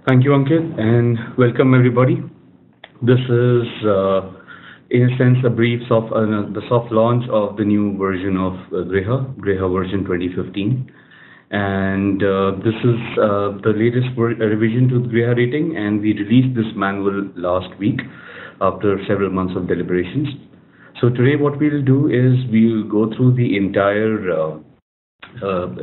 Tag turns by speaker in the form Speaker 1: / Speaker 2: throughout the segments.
Speaker 1: Thank you, Ankit, and welcome everybody. This is, in a sense, a brief the soft launch of the new version of GRIHA version 2015. And this is the latest revision to the GRIHA rating, and we released this manual last week after several months of deliberations. So today what we'll do is we'll go through the entire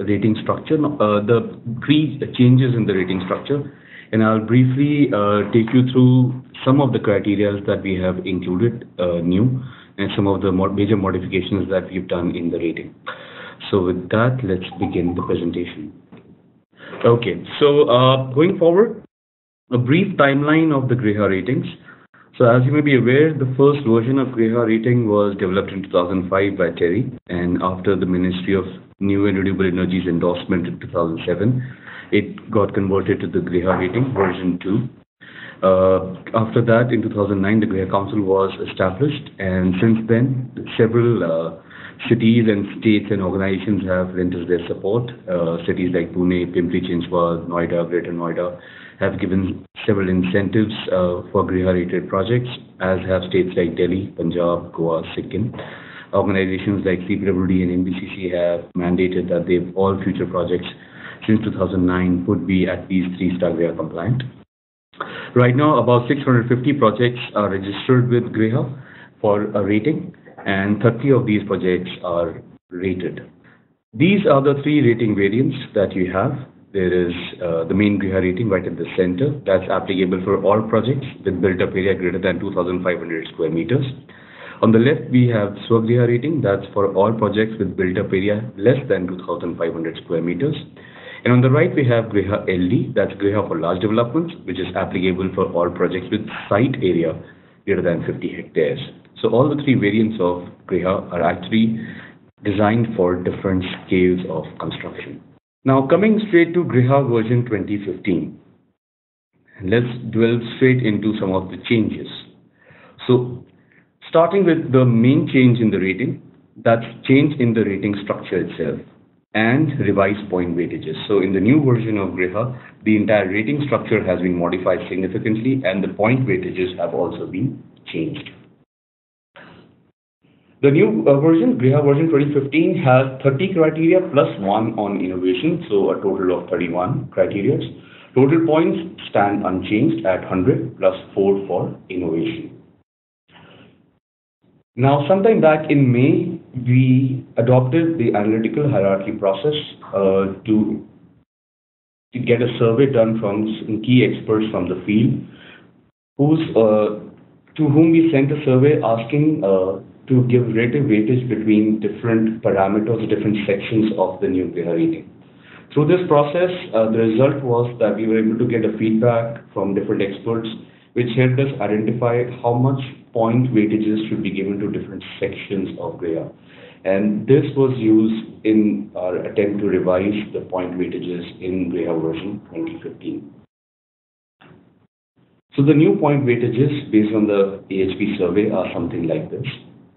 Speaker 1: rating structure, the three changes in the rating structure, and I'll briefly take you through some of the criteria that we have included new and some of the major modifications that we've done in the rating. So with that, let's begin the presentation. Okay, so going forward, a brief timeline of the GRIHA ratings. So as you may be aware, the first version of GRIHA rating was developed in 2005 by TERI, and after the Ministry of New and Renewable Energies endorsement in 2007, it got converted to the GRIHA rating version 2. After that, in 2009, the GRIHA Council was established, and since then, several cities and states and organizations have lent us their support. Cities like Pune, Pimpri-Chinchwad, Noida, Greater Noida have given several incentives for GRIHA-rated projects, as have states like Delhi, Punjab, Goa, Sikkim. Organizations like CPWD and NBCC have mandated that all future projects since 2009 would be at least 3-star GRIHA compliant. Right now, about 650 projects are registered with GRIHA for a rating, and 30 of these projects are rated. These are the three rating variants that you have. There is the main GRIHA rating right at the center. That's applicable for all projects with built-up area greater than 2,500 square meters. On the left, we have SWA-GRIHA rating. That's for all projects with built-up area less than 2,500 square meters. And on the right, we have GRIHA LD. That's GRIHA for large developments, which is applicable for all projects with site area greater than 50 hectares. So all the three variants of GRIHA are actually designed for different scales of construction. Now coming straight to GRIHA version 2015, let's delve straight into some of the changes. So starting with the main change in the rating, that's change in the rating structure itself and revised point weightages. So in the new version of GRIHA, the entire rating structure has been modified significantly, and the point weightages have also been changed. The new version, GRIHA version 2015, has 30 criteria plus 1 on innovation, so a total of 31 criteria. Total points stand unchanged at 100 plus 4 for innovation. Now, sometime back in May, we adopted the analytical hierarchy process to get a survey done from some key experts from the field, to whom we sent a survey asking to give relative weightage between different parameters, different sections of the new GRIHA rating. Through this process, the result was that we were able to get a feedback from different experts, which helped us identify how much point weightages should be given to different sections of GRIHA. And this was used in our attempt to revise the point weightages in GRIHA version 2015. So the new point weightages based on the AHP survey are something like this.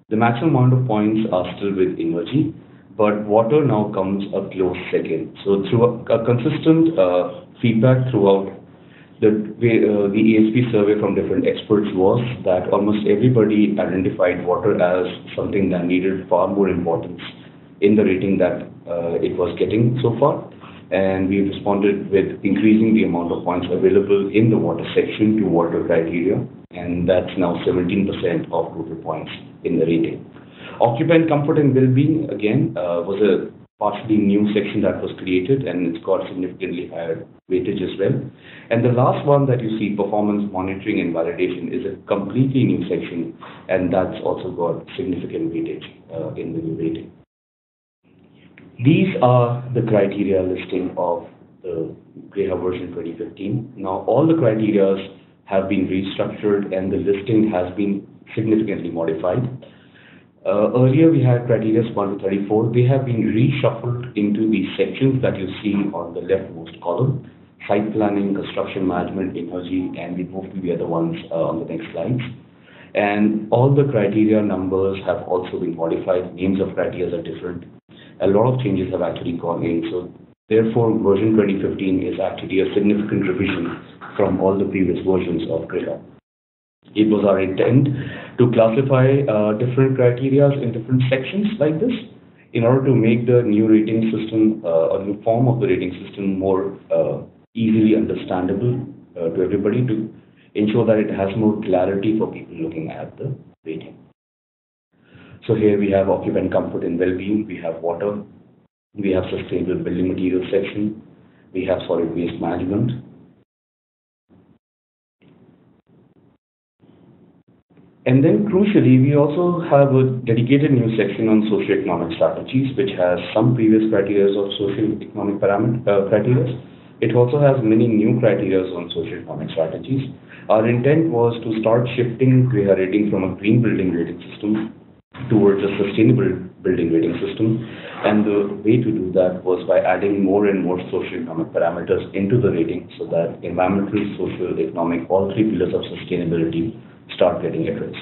Speaker 1: The maximum amount of points are still with energy, but water now comes a close second. So through a consistent feedback throughout the AHP survey from different experts was that almost everybody identified water as something that needed far more importance in the rating that it was getting so far. And we responded with increasing the amount of points available in the water section to water criteria, and that's now 17% of total points in the rating. Occupant comfort and well-being, again, was a partially new section that was created, and it's got significantly higher weightage as well. And the last one that you see, performance monitoring and validation, is a completely new section, and that's also got significant weightage in the new rating. These are the criteria listing of the GRIHA version 2015. Now, all the criteria have been restructured and the listing has been significantly modified. Earlier, we had criteria 1 to 34. They have been reshuffled into the sections that you see on the leftmost column: site planning, construction management, energy, and we move to the other ones on the next slides. And all the criteria numbers have also been modified. Names of criteria are different. A lot of changes have actually gone in. So therefore, version 2015 is actually a significant revision from all the previous versions of GRIHA. It was our intent to classify different criteria in different sections like this in order to make the new rating system, or new form of the rating system more easily understandable to everybody, to ensure that it has more clarity for people looking at the rating. So here we have occupant comfort and well-being, we have water, we have sustainable building materials section, we have solid waste management. And then crucially, we also have a dedicated new section on socio-economic strategies, which has some previous criteria of socio-economic criteria. It also has many new criteria on socio-economic strategies. Our intent was to start shifting GRIHA rating from a green building rating system towards a sustainable building rating system. And the way to do that was by adding more and more socio-economic parameters into the rating so that environmental, social, economic, all three pillars of sustainability start getting addressed.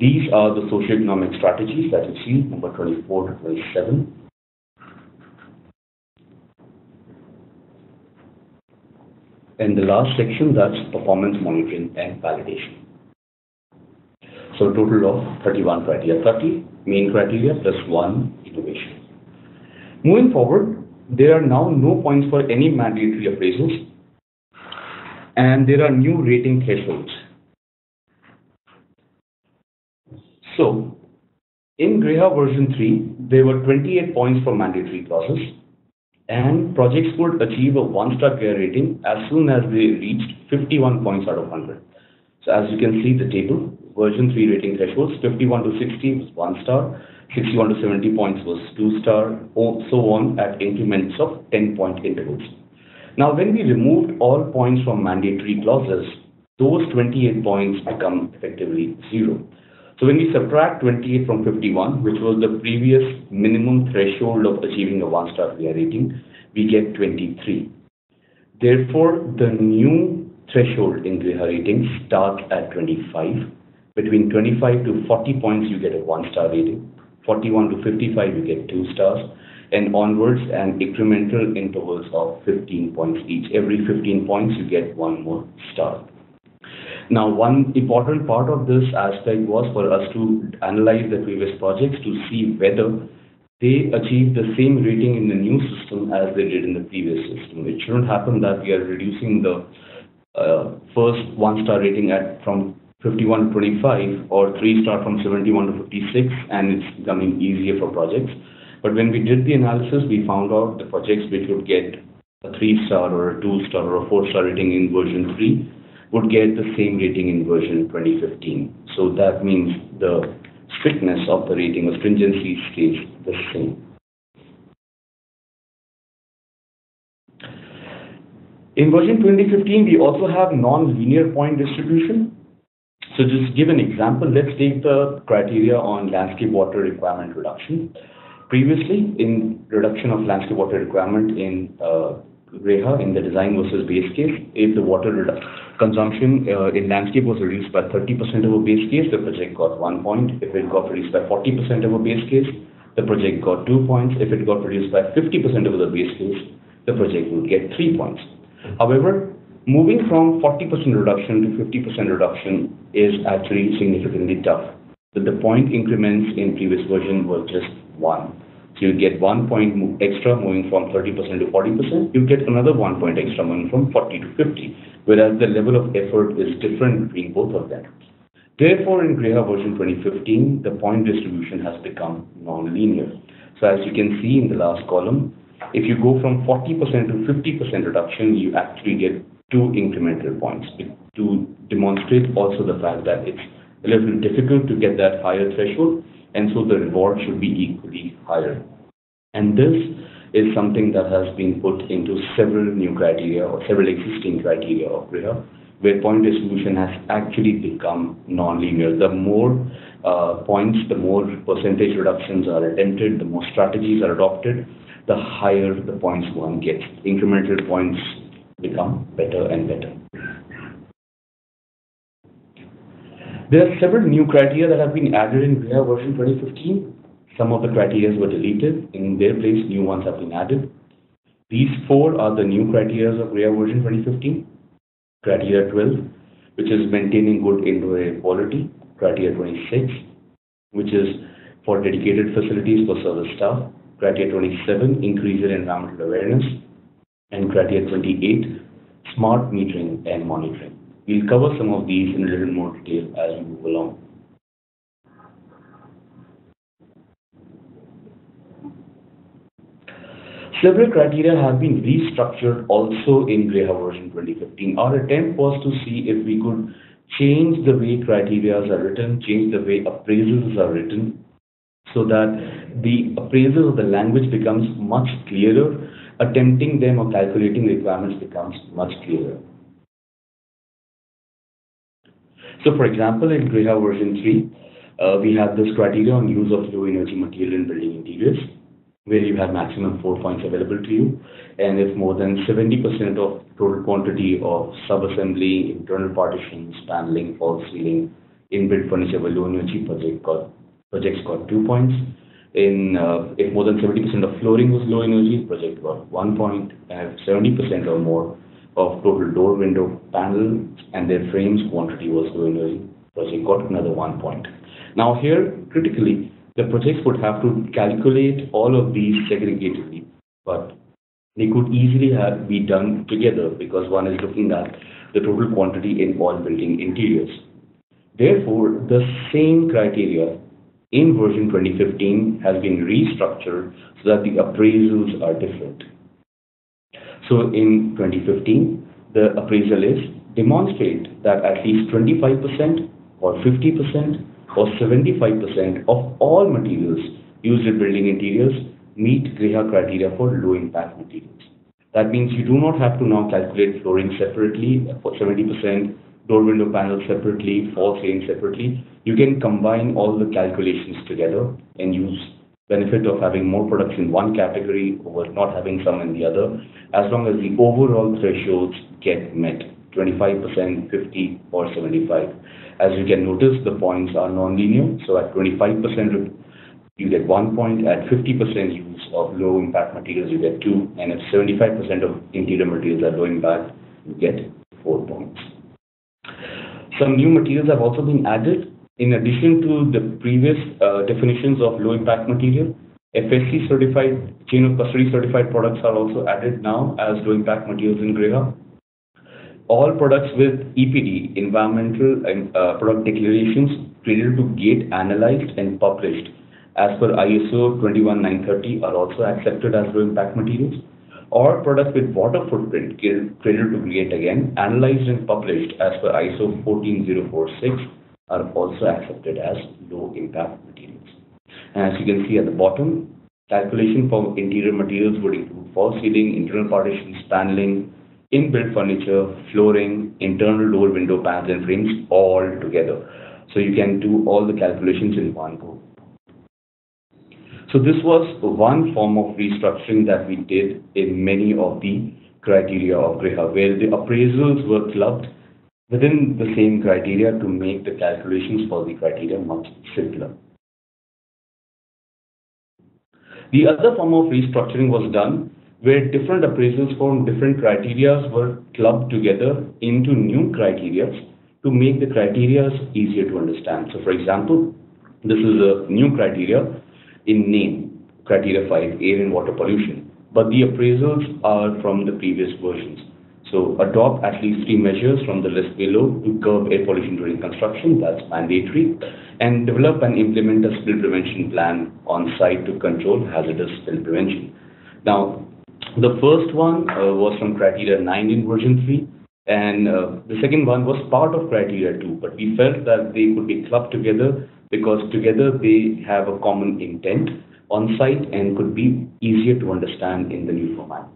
Speaker 1: These are the socio-economic strategies that you see, number 24 to 27. And the last section, that's performance monitoring and validation. So a total of 31 criteria, 30 main criteria plus 1 innovation. Moving forward, there are now no points for any mandatory appraisals, and there are new rating thresholds. So, in GRIHA version 3, there were 28 points for mandatory clauses, and projects would achieve a 1-star GRIHA rating as soon as they reached 51 points out of 100. So as you can see the table, version 3 rating thresholds, 51 to 60 was 1 star, 61 to 70 points was 2 star, so on at increments of 10-point intervals. Now, when we removed all points from mandatory clauses, those 28 points become effectively 0. So when we subtract 28 from 51, which was the previous minimum threshold of achieving a 1-star GRIHA rating, we get 23. Therefore, the new threshold in GRIHA rating starts at 25. Between 25 to 40 points, you get a 1-star rating. 41 to 55, you get 2 stars. And onwards, and incremental intervals of 15 points each. Every 15 points, you get 1 more star. Now, one important part of this aspect was for us to analyze the previous projects to see whether they achieved the same rating in the new system as they did in the previous system. It shouldn't happen that we are reducing the first 1-star rating from 51 to 25 or 3-star from 71 to 56, and it's becoming easier for projects. But when we did the analysis, we found out the projects which would get a 3-star or a 2-star or a 4-star rating in version 3 would get the same rating in version 2015. So that means the strictness of the rating or stringency stays the same. In version 2015, we also have non-linear point distribution. So just give an example, let's take the criteria on landscape water requirement reduction. Previously, in reduction of landscape water requirement in GRIHA, in the design versus base case, if the water consumption in landscape was reduced by 30% of a base case, the project got 1 point. If it got reduced by 40% of a base case, the project got 2 points. If it got reduced by 50% of the base case, the project would get 3 points. However, moving from 40% reduction to 50% reduction is actually significantly tough. But the point increments in previous version were just 1. So you get 1 point extra moving from 30% to 40%. You get another 1 point extra moving from 40 to 50, whereas the level of effort is different between both of them. Therefore, in GRIHA version 2015, the point distribution has become non-linear. So as you can see in the last column, if you go from 40% to 50% reduction, you actually get 2 incremental points to demonstrate also the fact that it's a little difficult to get that higher threshold, and so the reward should be equally higher. And this is something that has been put into several new criteria or several existing criteria of GRIHA, where point distribution has actually become non-linear. The more points, the more percentage reductions are attempted, the more strategies are adopted, the higher the points one gets. Incremental points become better and better. There are several new criteria that have been added in GRIHA version 2015. Some of the criteria were deleted. In their place, new ones have been added. These four are the new criteria of GRIHAV version 2015. Criteria 12, which is maintaining good indoor air quality. Criteria 26, which is for dedicated facilities for service staff. Criteria 27, increase in environmental awareness. And criteria 28, smart metering and monitoring. We'll cover some of these in a little more detail as we move along. Several criteria have been restructured also in GRIHAV version 2015. Our attempt was to see if we could change the way criteria are written, change the way appraisals are written, so that the appraisal of the language becomes much clearer, attempting them or calculating requirements becomes much clearer. So for example, in GRIHAV version 3, we have this criteria on use of low energy material in building interiors, where you have maximum 4 points available to you. And if more than 70% of total quantity of sub-assembly, internal partitions, paneling, false ceiling, inbuilt furniture were low energy, projects got 2 points. If more than 70% of flooring was low energy, project got 1 point. And if 70% or more of total door, window, panel, and their frames quantity was low energy, project got another 1 point. Now here, critically, the projects would have to calculate all of these segregatedly, but they could easily be done together because one is looking at the total quantity in all building interiors. Therefore, the same criteria in version 2015 has been restructured so that the appraisals are different. So in 2015, the appraisal is demonstrate that at least 25% or 50% or 75% of all materials used in building interiors meet GRIHA criteria for low impact materials. That means you do not have to now calculate flooring separately for 70%, door window panels separately, false ceiling separately. You can combine all the calculations together and use benefit of having more products in one category over not having some in the other, as long as the overall thresholds get met, 25%, 50 or 75. As you can notice, the points are non-linear. So at 25%, you get 1 point. At 50% use of low impact materials, you get 2. And if 75% of interior materials are low impact, you get 4 points. Some new materials have also been added. In addition to the previous definitions of low impact material, FSC certified, chain of custody certified products are also added now as low impact materials in GRIHA. All products with EPD, environmental and product declarations, created to GATE analyzed and published as per ISO 21930 are also accepted as low impact materials. Or products with water footprint, created to GATE again, analyzed and published as per ISO 14046 are also accepted as low impact materials. And as you can see at the bottom, calculation for interior materials would include false ceiling, internal partitions, paneling, inbuilt furniture, flooring, internal door, window pads and frames all together. So you can do all the calculations in one go. So this was one form of restructuring that we did in many of the criteria of GRIHA, where the appraisals were clubbed within the same criteria to make the calculations for the criteria much simpler. The other form of restructuring was done where different appraisals from different criteria were clubbed together into new criteria to make the criteria easier to understand. So for example, this is a new criteria in name, criteria 5, air and water pollution, but the appraisals are from the previous versions. So adopt at least 3 measures from the list below to curb air pollution during construction, that's mandatory, and develop and implement a spill prevention plan on site to control hazardous spill prevention. Now, the first one was from criteria 9 in version 3, and the second one was part of criteria 2, but we felt that they could be clubbed together because together they have a common intent on site and could be easier to understand in the new format.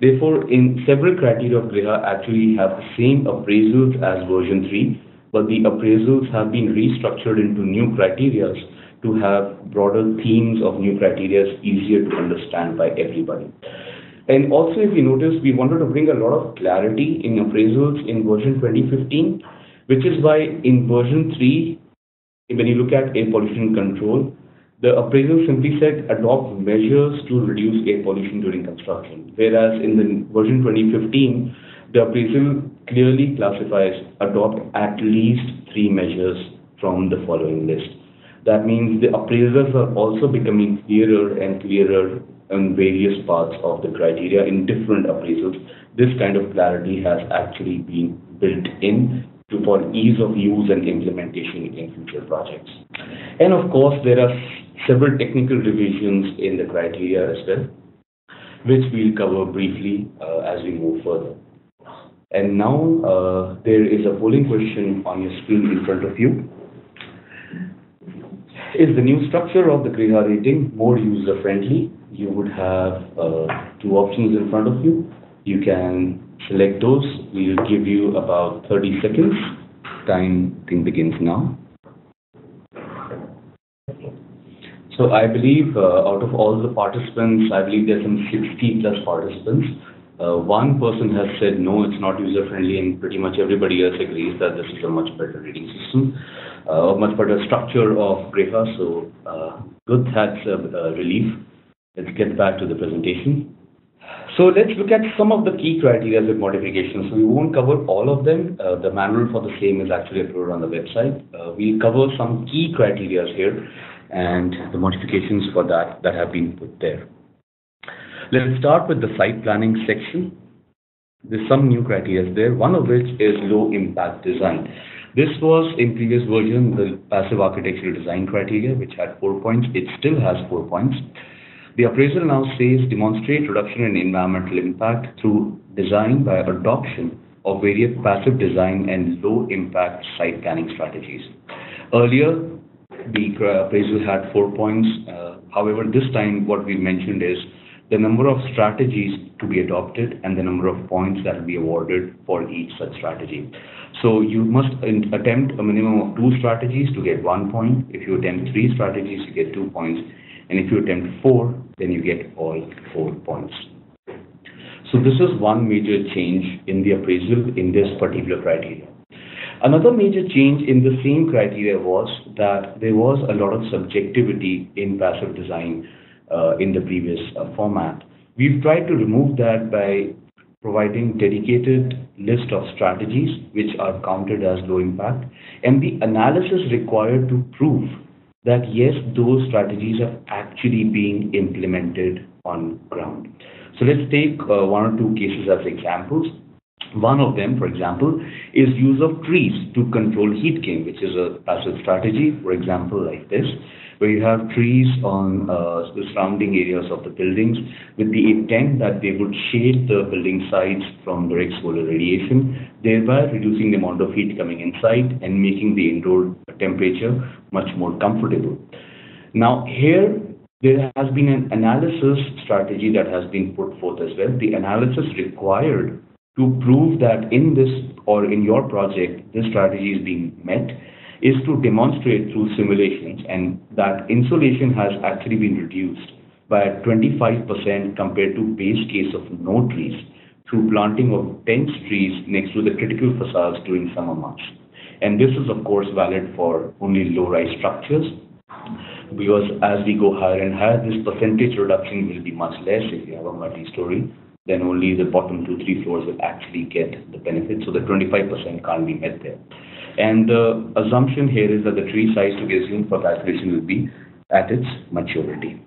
Speaker 1: Therefore, in several criteria of GRIHA actually have the same appraisals as version 3, but the appraisals have been restructured into new criteria to have broader themes of new criteria easier to understand by everybody. And also, if you notice, we wanted to bring a lot of clarity in appraisals in version 2015, which is why in version 3, when you look at air pollution control, The appraisal simply said adopt measures to reduce air pollution during construction, whereas in the version 2015, the appraisal clearly classifies adopt at least 3 measures from the following list. That means the appraisals are also becoming clearer and clearer on various parts of the criteria in different appraisals. This kind of clarity has actually been built in for ease of use and implementation in future projects. And of course, there are several technical revisions in the criteria as well, which we'll cover briefly as we move further. And now there is a polling question on your screen in front of you. Is the new structure of the GRIHA rating more user-friendly? You would have 2 options in front of you. You can select those. We'll give you about 30 seconds. Time begins now. So I believe out of all the participants, I believe there's some 60 plus participants. One person has said no, it's not user-friendly, and pretty much everybody else agrees that this is a much better rating system, a much better structure of GRIHA. So good, that's a relief. Let's get back to the presentation. So let's look at some of the key criteria with modifications. So we won't cover all of them. The manual for the same is actually uploaded on the website. We'll cover some key criteria here and the modifications for that have been put there. Let's start with the site planning section. There's some new criteria there, one of which is low impact design. This was in previous version, the passive architectural design criteria, which had 4 points. It still has 4 points. The appraisal now says demonstrate reduction in environmental impact through design by adoption of various passive design and low impact site planning strategies. Earlier, the appraisal had 4 points. However, this time what we mentioned is the number of strategies to be adopted and the number of points that will be awarded for each such strategy. So you must attempt a minimum of 2 strategies to get 1 point. If you attempt 3 strategies, you get 2 points. And if you attempt 4, then you get all 4 points. So this is one major change in the appraisal in this particular criteria. Another major change in the same criteria was that there was a lot of subjectivity in passive design in the previous format. We've tried to remove that by providing dedicated list of strategies which are counted as low impact and the analysis required to prove that yes, those strategies are actually being implemented on ground. So let's take 1 or 2 cases as examples. One of them, for example, is use of trees to control heat gain, which is a passive strategy, for example, like this, where you have trees on the surrounding areas of the buildings with the intent that they would shade the building sides from direct solar radiation, thereby reducing the amount of heat coming inside and making the indoor temperature much more comfortable. Now here, there has been an analysis strategy that has been put forth as well. The analysis required to prove that in this or in your project, this strategy is being met is to demonstrate through simulations and that insolation has actually been reduced by 25% compared to base case of no trees through planting of dense trees next to the critical facades during summer months. And this is of course valid for only low-rise structures, because as we go higher and higher, this percentage reduction will be much less. If you have a multi-story, then only the bottom 2-3 floors will actually get the benefit. So the 25% can't be met there. And the assumption here is that the tree size to be assumed for calculation will be at its maturity.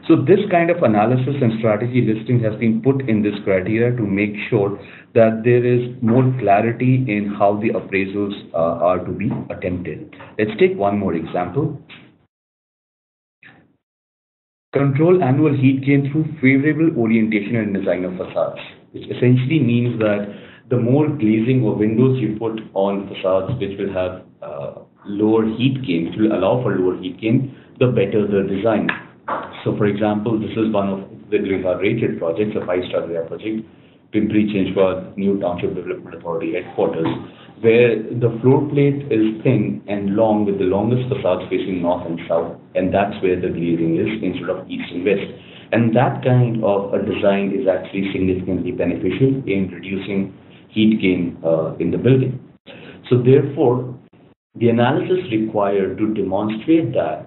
Speaker 1: So this kind of analysis and strategy listing has been put in this criteria to make sure that there is more clarity in how the appraisals are to be attempted. Let's take one more example. Control annual heat gain through favorable orientation and design of facades, which essentially means that the more glazing or windows you put on facades which will have lower heat gain, which will allow for lower heat gain, the better the design. So for example, this is one of the GRIHA rated projects, a 5-star GRIHA project, Pimpri-Chinchwad New Township Development Authority headquarters, where the floor plate is thin and long with the longest facades facing north and south, and that's where the glazing is instead of east and west. And that kind of a design is actually significantly beneficial in reducing heat gain in the building. So therefore, the analysis required to demonstrate that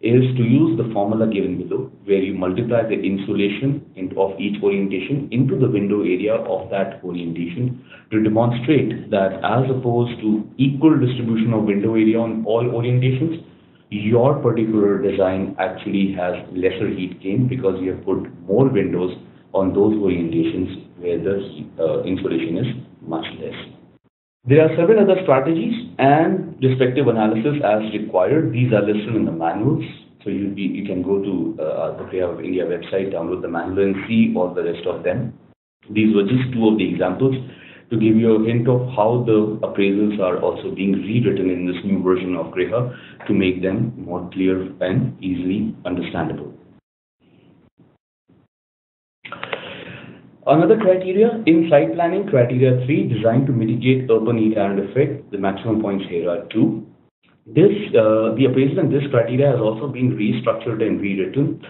Speaker 1: is to use the formula given below, where you multiply the insolation of each orientation into the window area of that orientation to demonstrate that as opposed to equal distribution of window area on all orientations, your particular design actually has lesser heat gain because you have put more windows on those orientations where the insolation is much less. There are several other strategies and respective analysis as required. These are listed in the manuals. So you can go to the GRIHAV India website, download the manual and see all the rest of them. These were just two of the examples to give you a hint of how the appraisals are also being rewritten in this new version of GRIHA to make them more clear and easily understandable. Another criteria in site planning, criteria 3, designed to mitigate urban heat island effect. The maximum points here are 2. The appraisal in this criteria has also been restructured and rewritten.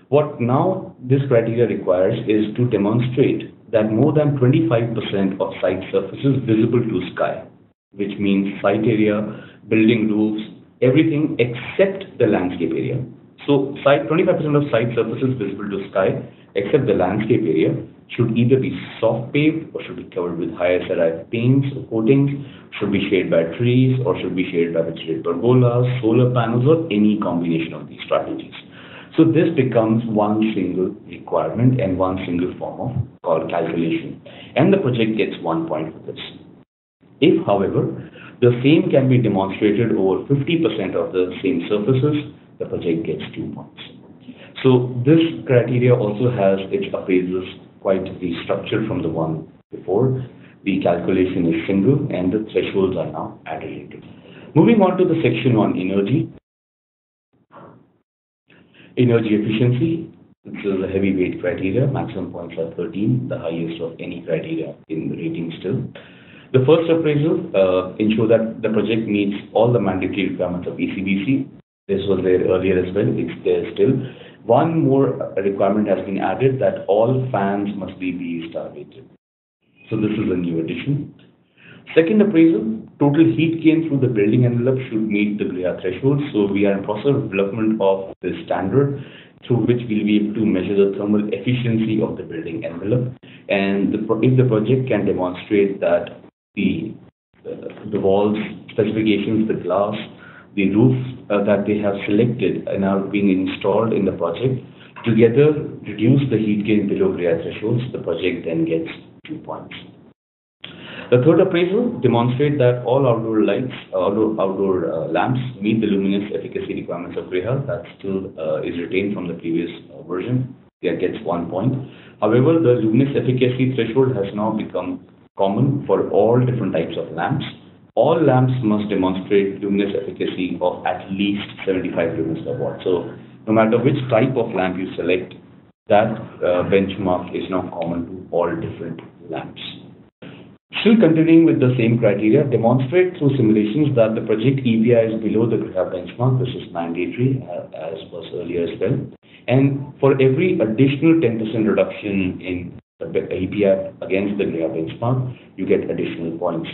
Speaker 1: What now this criteria requires is to demonstrate that more than 25% of site surface is visible to sky, which means site area, building roofs, everything except the landscape area. So 25% of site surface is visible to sky except the landscape area should either be soft paved or should be covered with higher serif paints or coatings, should be shaded by trees or should be shaded by vegetated pergolas, solar panels, or any combination of these strategies. So this becomes one single requirement and one single form of called calculation, and the project gets 1 point for this. If, however, the same can be demonstrated over 50% of the same surfaces, the project gets 2 points. So this criteria also has its appraisals quite restructured from the one before. The calculation is single and the thresholds are now aggregated. Moving on to the section on energy. Energy efficiency. This is a heavyweight criteria. Maximum points are 13, the highest of any criteria in the rating still. The first appraisal ensure that the project meets all the mandatory requirements of ECBC. This was there earlier as well. It's there still. One more requirement has been added that all fans must be BE-star rated. So this is a new addition. Second appraisal, total heat gain through the building envelope should meet the GRIHA threshold. So we are in process of development of this standard through which we'll be able to measure the thermal efficiency of the building envelope. And if the project can demonstrate that the walls specifications, the glass, the roof that they have selected and are being installed in the project together reduce the heat gain below GRIHA thresholds, the project then gets 2 points. The third appraisal demonstrate that all outdoor lights, outdoor lamps meet the luminous efficacy requirements of GRIHA. That still is retained from the previous version. That gets 1 point. However, the luminous efficacy threshold has now become common for all different types of lamps. All lamps must demonstrate luminous efficacy of at least 75 lumens per watt. So no matter which type of lamp you select, that benchmark is now common to all different lamps. Still continuing with the same criteria, demonstrate through simulations that the project EPI is below the GRIHA benchmark. This is mandatory as was earlier as well. And for every additional 10% reduction in the EPI against the GRIHA benchmark, you get additional points.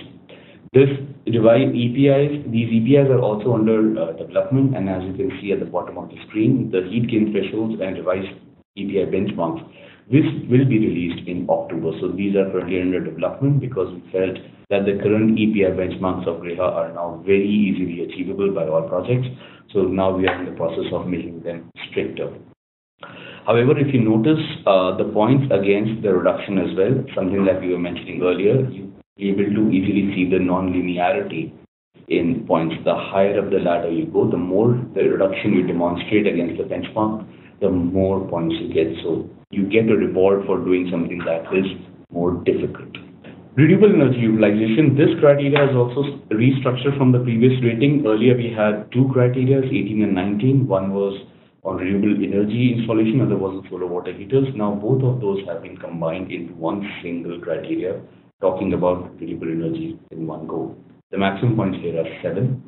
Speaker 1: These EPIs are also under development, and as you can see at the bottom of the screen, the heat gain thresholds and revised EPI benchmarks, this will be released in October. So these are currently under development because we felt that the current EPI benchmarks of GRIHA are now very easily achievable by all projects. So now we are in the process of making them stricter. However, if you notice the points against the reduction as well, something that we were mentioning earlier, you able to easily see the non-linearity in points. The higher up the ladder you go, the more the reduction you demonstrate against the benchmark, the more points you get. So you get a reward for doing something that is more difficult. Renewable energy utilization. This criteria is also restructured from the previous rating. Earlier we had two criteria, 18 and 19. One was on renewable energy installation, other was on solar water heaters. Now both of those have been combined into one single criteria, talking about renewable energy in one go. The maximum points here are 7.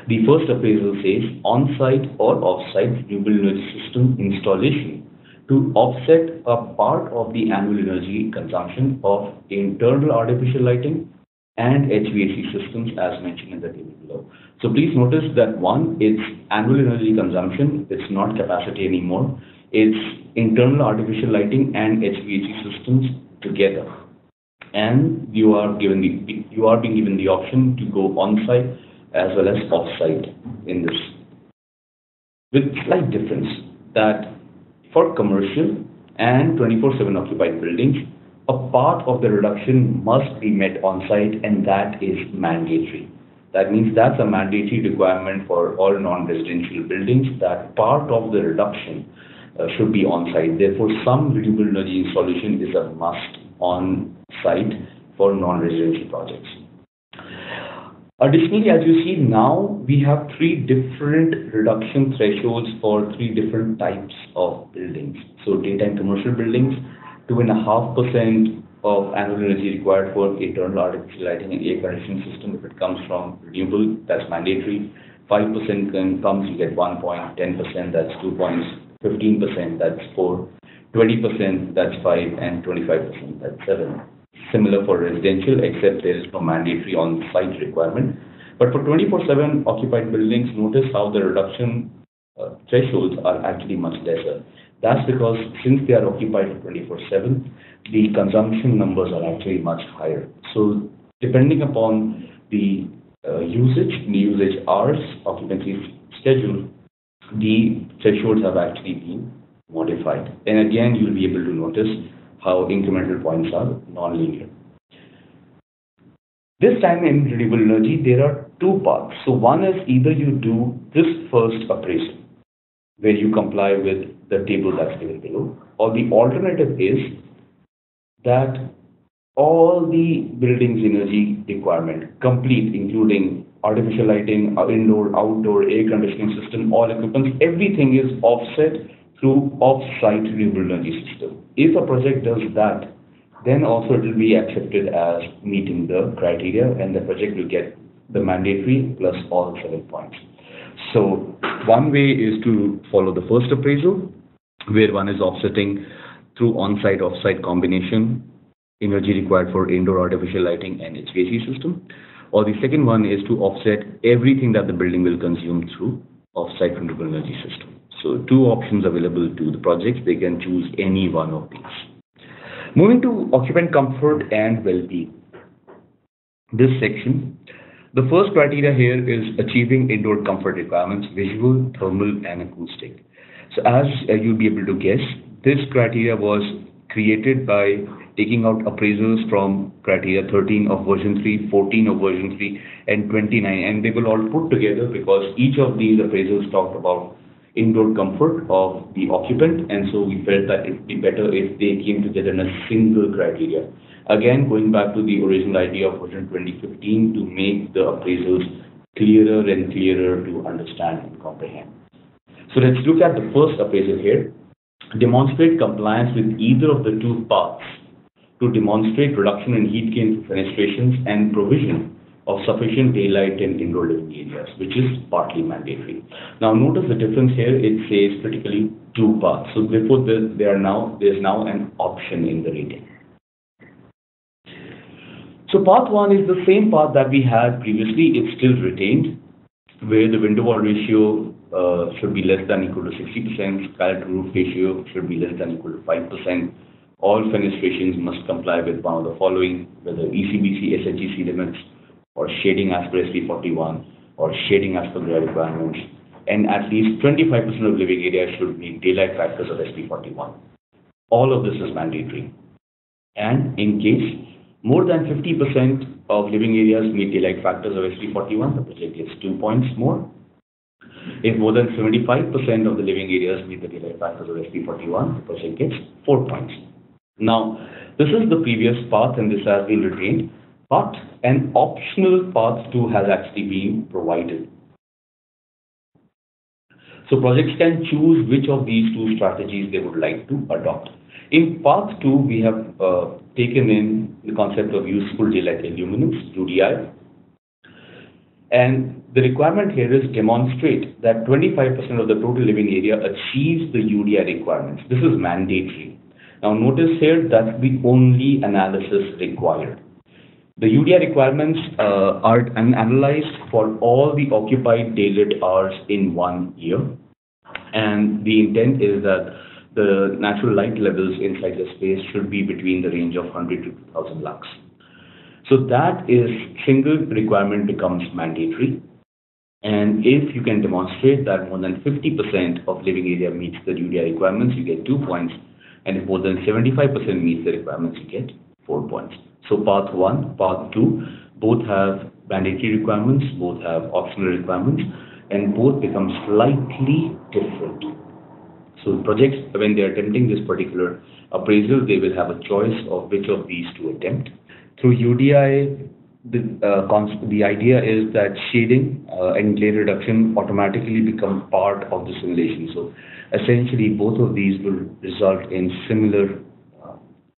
Speaker 1: The first appraisal says on-site or off-site renewable energy system installation to offset a part of the annual energy consumption of internal artificial lighting and HVAC systems as mentioned in the table below. So please notice that one, it's annual energy consumption, it's not capacity anymore, it's internal artificial lighting and HVAC systems together. And you are being given the option to go on-site as well as off-site in this. With slight difference that for commercial and 24/7 occupied buildings, a part of the reduction must be met on-site, and that is mandatory. That means that's a mandatory requirement for all non-residential buildings, that part of the reduction should be on-site. Therefore, some renewable energy installation is a must on-site for non-residential projects. Additionally, as you see now, we have three different reduction thresholds for three different types of buildings. So daytime commercial buildings, 2.5% of annual energy required for internal artificial lighting and air conditioning system. If it comes from renewable, that's mandatory. 5% comes, you get 1 point. 10%, that's 2 points. 15%, that's 4. 20%, that's 5, and 25%, that's 7. Similar for residential, except there is no mandatory on-site requirement. But for 24/7 occupied buildings, notice how the reduction thresholds are actually much lesser. That's because since they are occupied for 24/7, the consumption numbers are actually much higher. So depending upon the usage hours, occupancy schedule, the thresholds have actually been modified. And again, you'll be able to notice how incremental points are non-linear. This time in renewable energy, there are two paths. So one is either you do this first appraisal, where you comply with the table that's given below, or the alternative is that all the building's energy requirement, complete, including artificial lighting, indoor, outdoor, air conditioning system, all equipment, everything is offset through off-site renewable energy system. If a project does that, then also it will be accepted as meeting the criteria, and the project will get the mandatory plus all 7 points. So one way is to follow the first appraisal, where one is offsetting through on-site, off-site combination, energy required for indoor artificial lighting and HVAC system. Or the second one is to offset everything that the building will consume through off-site renewable energy system. So two options available to the projects. They can choose any one of these. Moving to occupant comfort and well-being. This section, the first criteria here is achieving indoor comfort requirements, visual, thermal, and acoustic. So as you'll be able to guess, this criteria was created by taking out appraisals from criteria 13 of version 3, 14 of version 3, and 29. And they will all put together because each of these appraisals talked about indoor comfort of the occupant, and so we felt that it would be better if they came together in a single criteria. Again, going back to the original idea of version 2015 to make the appraisals clearer and clearer to understand and comprehend. So let's look at the first appraisal here. Demonstrate compliance with either of the two paths to demonstrate reduction in heat gain through fenestrations and provision of sufficient daylight in indoor living areas, which is partly mandatory. Now notice the difference here. It says critically two paths. So therefore there's now an option in the rating. So path 1 is the same path that we had previously. It's still retained, where the window wall ratio should be less than equal to 60%, skylight roof ratio should be less than equal to 5%. All fenestrations must comply with one of the following, whether ECBC, SHGC limits, or shading as per SP 41, or shading as per GRIHA requirements, and at least 25% of living areas should meet daylight factors of SP 41. All of this is mandatory. And in case more than 50% of living areas meet daylight factors of SP 41, the project gets 2 points more. If more than 75% of the living areas meet the daylight factors of SP 41, the project gets 4 points. Now, this is the previous path and this has been retained, but an optional path 2 has actually been provided. So projects can choose which of these two strategies they would like to adopt. In path 2, we have taken in the concept of useful daylight illuminance, UDI. And the requirement here is demonstrate that 25% of the total living area achieves the UDI requirements. This is mandatory. Now notice here that's the only analysis required. The UDI requirements are analyzed for all the occupied daylit hours in 1 year. And the intent is that the natural light levels inside the space should be between the range of 100 to 2000 lux. So that is single requirement becomes mandatory. And if you can demonstrate that more than 50% of living area meets the UDI requirements, you get 2 points. And if more than 75% meets the requirements, you get 4 points. So path 1, path 2, both have mandatory requirements, both have optional requirements, and both become slightly different. So projects, when they are attempting this particular appraisal, they will have a choice of which of these to attempt. Through UDI, the idea is that shading and glare reduction automatically become part of the simulation. So essentially, both of these will result in similar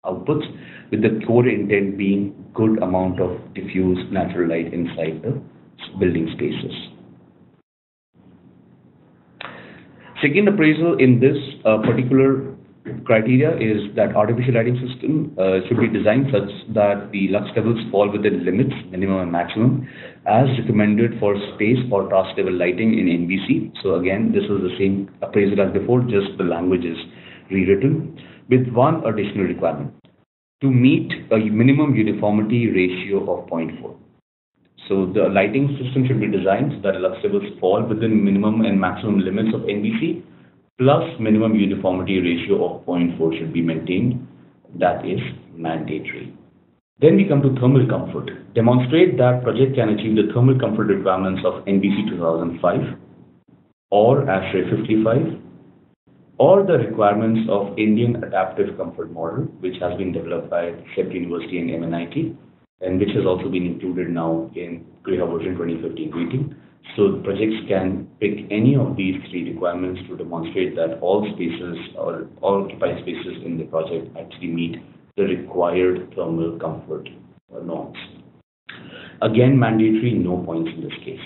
Speaker 1: outputs, with the core intent being good amount of diffuse natural light inside the building spaces. Second appraisal in this particular criteria is that artificial lighting system should be designed such that the lux levels fall within limits, minimum and maximum, as recommended for space or task level lighting in NBC. So again, this is the same appraisal as before, just the language is rewritten, with one additional requirement: to meet a minimum uniformity ratio of 0.4. So the lighting system should be designed so that lux levels fall within minimum and maximum limits of NBC, plus minimum uniformity ratio of 0.4 should be maintained. That is mandatory. Then we come to thermal comfort. Demonstrate that project can achieve the thermal comfort requirements of NBC 2005 or ASHRAE 55, or the requirements of Indian Adaptive Comfort Model, which has been developed by SEPT University and MNIT, and which has also been included now in GRIHA version 2015 rating. So projects can pick any of these three requirements to demonstrate that all spaces or all occupied spaces in the project actually meet the required thermal comfort norms. Again, mandatory, no points in this case.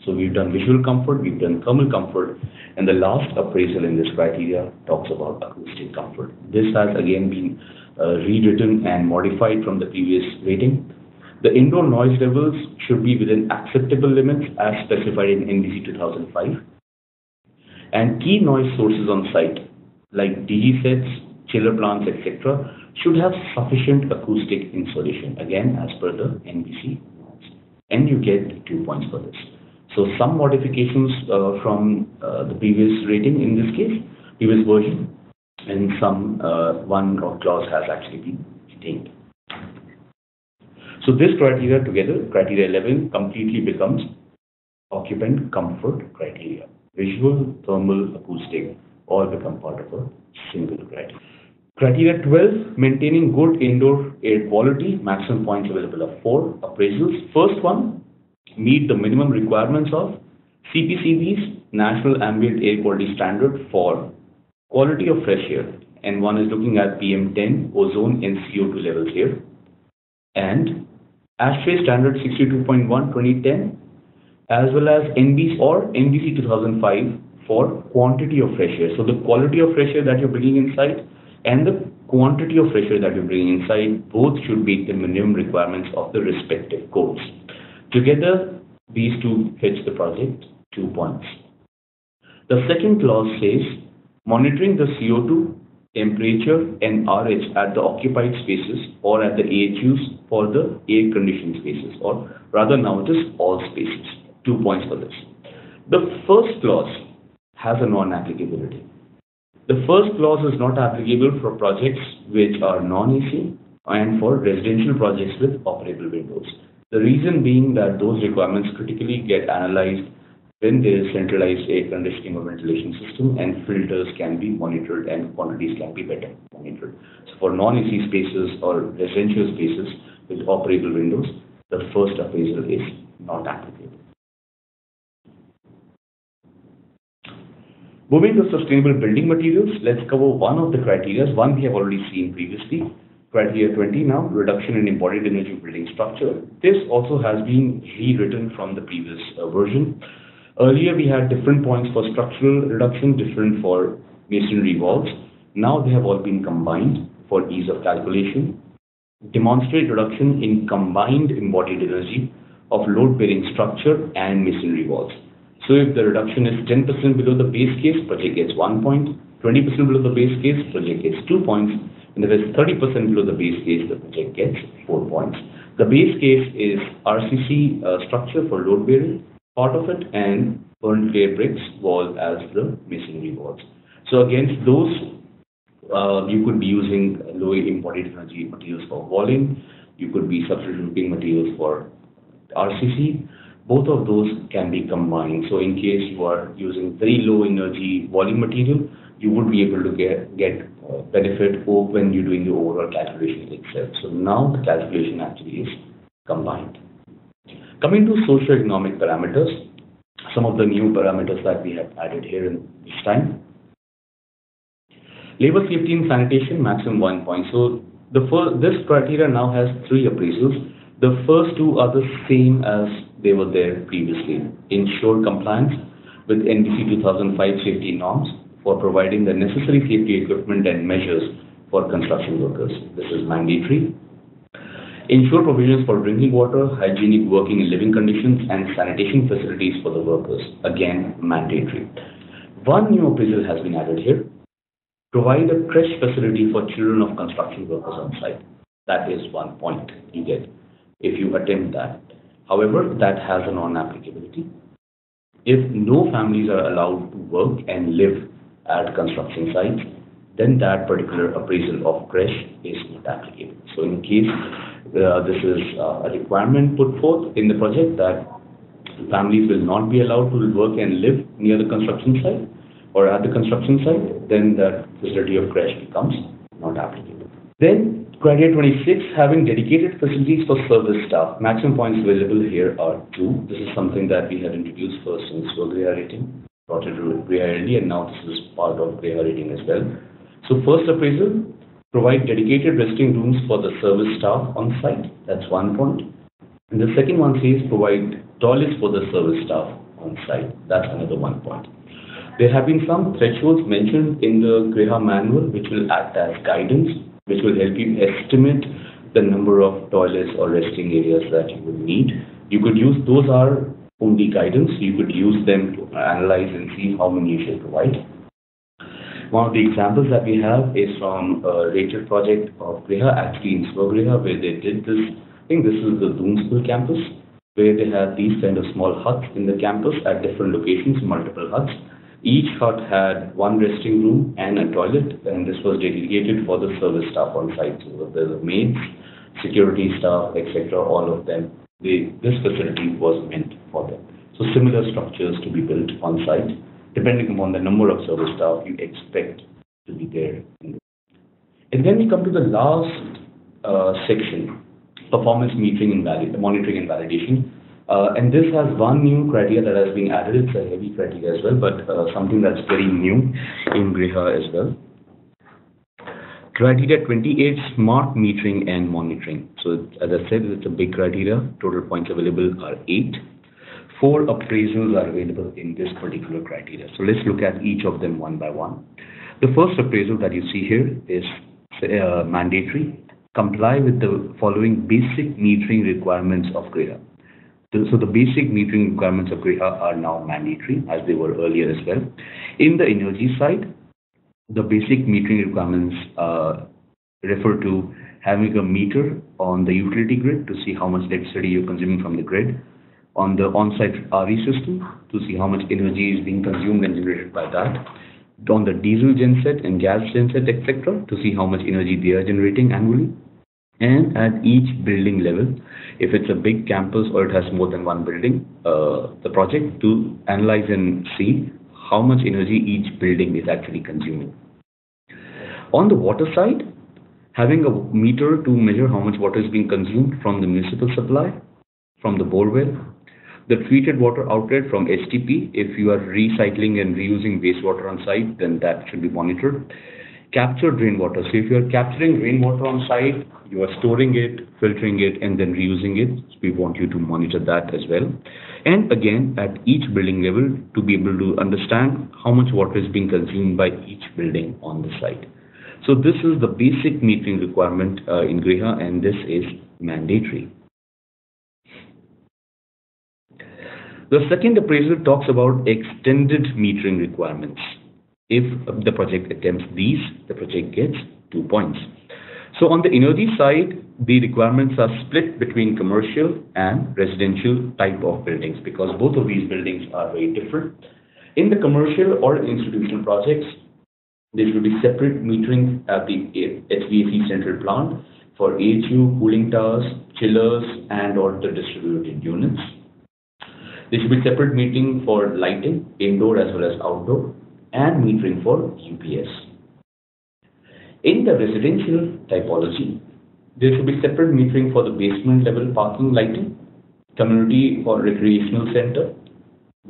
Speaker 1: So we've done visual comfort, we've done thermal comfort, and the last appraisal in this criteria talks about acoustic comfort. This has again been rewritten and modified from the previous rating. The indoor noise levels should be within acceptable limits as specified in NBC 2005. And key noise sources on site, like DG sets, chiller plants, etc., should have sufficient acoustic insulation, again as per the NBC norms. And you get 2 points for this. So some modifications from the previous rating in this case, previous version, and some one clause has actually been retained. So this criteria together, criteria 11, completely becomes occupant comfort criteria. Visual, thermal, acoustic, all become part of a single criteria. Criteria 12, maintaining good indoor air quality, maximum points available are 4 appraisals. First one, meet the minimum requirements of CPCB's National Ambient Air Quality Standard for quality of fresh air. And one is looking at PM10, ozone and CO2 levels here. And ASHRAE Standard 62.1 2010, as well as NBC or NBC 2005 for quantity of fresh air. So the quality of fresh air that you're bringing inside and the quantity of fresh air that you're bringing inside, both should meet the minimum requirements of the respective codes. Together, these two fetch the project 2 points. The second clause says, monitoring the CO2, temperature and RH at the occupied spaces or at the AHUs for the air-conditioned spaces, or rather now it is all spaces. 2 points for this. The first clause has a non-applicability. The first clause is not applicable for projects which are non-AC and for residential projects with operable windows. The reason being that those requirements critically get analyzed when there is centralized air conditioning or ventilation system, and filters can be monitored and quantities can be better monitored. So for non-AC spaces or residential spaces with operable windows, the first appraisal is not applicable. Moving to sustainable building materials, let's cover one of the criteria. One we have already seen previously. Criteria 20 now, reduction in embodied energy building structure. This also has been rewritten from the previous version. Earlier we had different points for structural reduction, different for masonry walls. Now they have all been combined for ease of calculation. demonstrate reduction in combined embodied energy of load-bearing structure and masonry walls. So if the reduction is 10% below the base case, project gets 1 point, 20% below the base case, project gets 2 points, and if it's 30% below the base case, the project gets 4 points. The base case is RCC structure for load-bearing, part of it, and burnt clear bricks wall as the masonry walls. So against those, you could be using low embodied energy materials for walling. You could be substituting materials for RCC. Both of those can be combined. So in case you are using very low energy walling material, you would be able to get benefit when you're doing the overall calculation itself. So now the calculation actually is combined. Coming to socio-economic parameters, some of the new parameters that we have added here in this time. Labor safety and sanitation, maximum 1 point. So this criteria now has 3 appraisals. The first 2 are the same as they were there previously. Ensure compliance with NBC 2005 safety norms for providing the necessary safety equipment and measures for construction workers. This is mandatory. Ensure provisions for drinking water, hygienic working and living conditions, and sanitation facilities for the workers. Again, mandatory. One new appraisal has been added here. Provide a creche facility for children of construction workers on site. That is 1 point you get if you attempt that. However, that has a non-applicability. If no families are allowed to work and live at construction sites, then that particular appraisal of creche is not applicable. So in case this is a requirement put forth in the project that families will not be allowed to work and live near the construction site or at the construction site, then that facility of creche becomes not applicable. Then criteria 26, having dedicated facilities for service staff. Maximum points available here are 2. This is something that we had introduced first in GRIHA rating, brought it to GRIHA LD, and now this is part of GRIHA rating as well. So first appraisal, provide dedicated resting rooms for the service staff on site. That's 1 point. And the second one says provide toilets for the service staff on site. That's another 1 point. There have been some thresholds mentioned in the GRIHA manual which will act as guidance, which will help you estimate the number of toilets or resting areas that you would need. You could use, those are only guidance. You could use them to analyze and see how many you should provide. One of the examples that we have is from a rated project of GRIHA, actually in GRIHA, where they did this. I think this is the Doomsville campus, where they had these kind of small huts in the campus at different locations, multiple huts. Each hut had 1 resting room and a toilet, and this was dedicated for the service staff on site. So the maids, security staff, etc., all of them, this facility was meant for them. So similar structures to be built on site, depending upon the number of service staff you expect to be there. And then we come to the last section, performance monitoring and validation. And this has one new criteria that has been added. It's a heavy criteria as well, but something that's very new in GRIHA as well. Criteria 28, smart metering and monitoring. So as I said, it's a big criteria. Total points available are 8. 4 appraisals are available in this particular criteria. So let's look at each of them one by one. The first appraisal that you see here is mandatory. Comply with the following basic metering requirements of GRIHA. So the basic metering requirements of GRIHA are now mandatory, as they were earlier as well. In the energy side, the basic metering requirements refer to having a meter on the utility grid to see how much electricity you're consuming from the grid, on the on-site RE system to see how much energy is being consumed and generated by that, on the diesel genset and gas genset, etc., to see how much energy they are generating annually. And at each building level, if it's a big campus or it has more than 1 building, the project to analyze and see how much energy each building is actually consuming. On the water side, having a meter to measure how much water is being consumed from the municipal supply, from the borewell, the treated water outlet from STP. If you are recycling and reusing wastewater on site, then that should be monitored. Captured rainwater. So if you are capturing rainwater on site, you are storing it, filtering it, and then reusing it. So we want you to monitor that as well. And again, at each building level, to be able to understand how much water is being consumed by each building on the site. So this is the basic metering requirement in GRIHA, and this is mandatory. The second appraisal talks about extended metering requirements. If the project attempts these, the project gets 2 points. So on the energy side, the requirements are split between commercial and residential type of buildings, because both of these buildings are very different. In the commercial or institutional projects, there should be separate metering at the HVAC central plant for AHU, cooling towers, chillers, and or the distributed units. There should be separate metering for lighting, indoor as well as outdoor, and metering for UPS. In the residential typology, there should be separate metering for the basement level parking lighting, community or recreational center,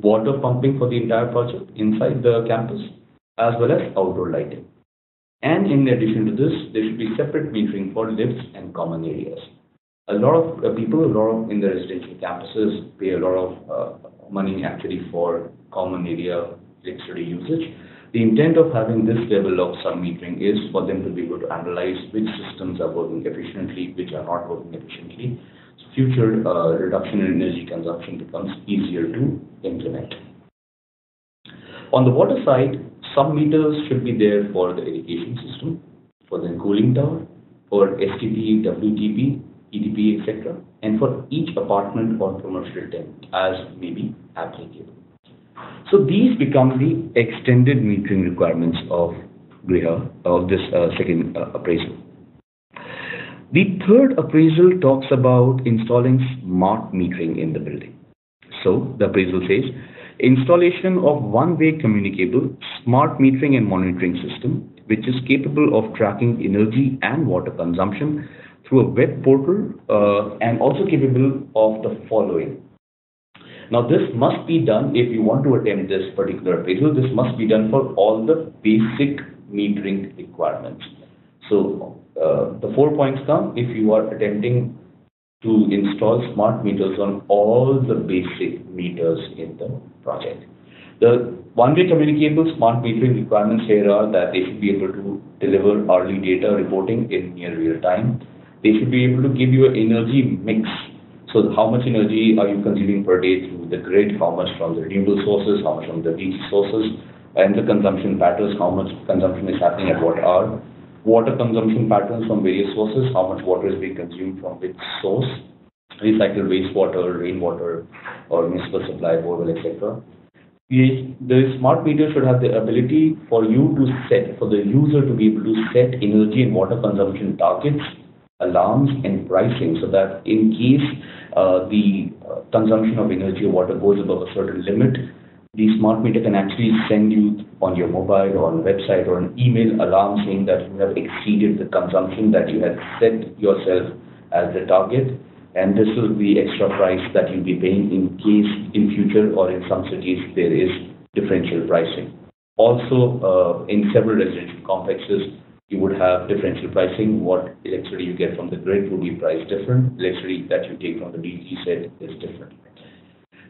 Speaker 1: water pumping for the entire project inside the campus, as well as outdoor lighting. And in addition to this, there should be separate metering for lifts and common areas. A lot of people, in the residential campuses pay a lot of money actually for common area electricity usage. The intent of having this level of sub-metering is for them to be able to analyze which systems are working efficiently, which are not working efficiently. So future reduction in energy consumption becomes easier to implement. On the water side, sub-meters should be there for the irrigation system, for the cooling tower, for STP, WTP, ETP, etc., and for each apartment or commercial tenant as may be applicable. So these become the extended metering requirements of GRIHA, of this second appraisal. The third appraisal talks about installing smart metering in the building. So the appraisal says, installation of one-way communicable smart metering and monitoring system, which is capable of tracking energy and water consumption through a web portal and also capable of the following. Now, this must be done if you want to attempt this particular appraisal. This must be done for all the basic metering requirements. So, the 4 points come if you are attempting to install smart meters on all the basic meters in the project. The one-way communicable smart metering requirements here are that they should be able to deliver hourly data reporting in near real time. They should be able to give you an energy mix. So how much energy are you consuming per day through the grid, how much from the renewable sources, how much from the DC sources, and the consumption patterns, how much consumption is happening at what hour, water consumption patterns from various sources, how much water is being consumed from which source, recycled wastewater, rainwater, or municipal supply, borewell, etc. The smart meter should have the ability for you to set, for the user to be able to set energy and water consumption targets, alarms, and pricing, so that in case the consumption of energy or water goes above a certain limit, the smart meter can actually send you on your mobile or on a website or an email alarm saying that you have exceeded the consumption that you had set yourself as the target, and this will be extra price that you'll be paying in case in future or in some cities there is differential pricing. Also, in several residential complexes, you would have differential pricing. What electricity you get from the grid will be priced different. Electricity that you take from the DC set is different.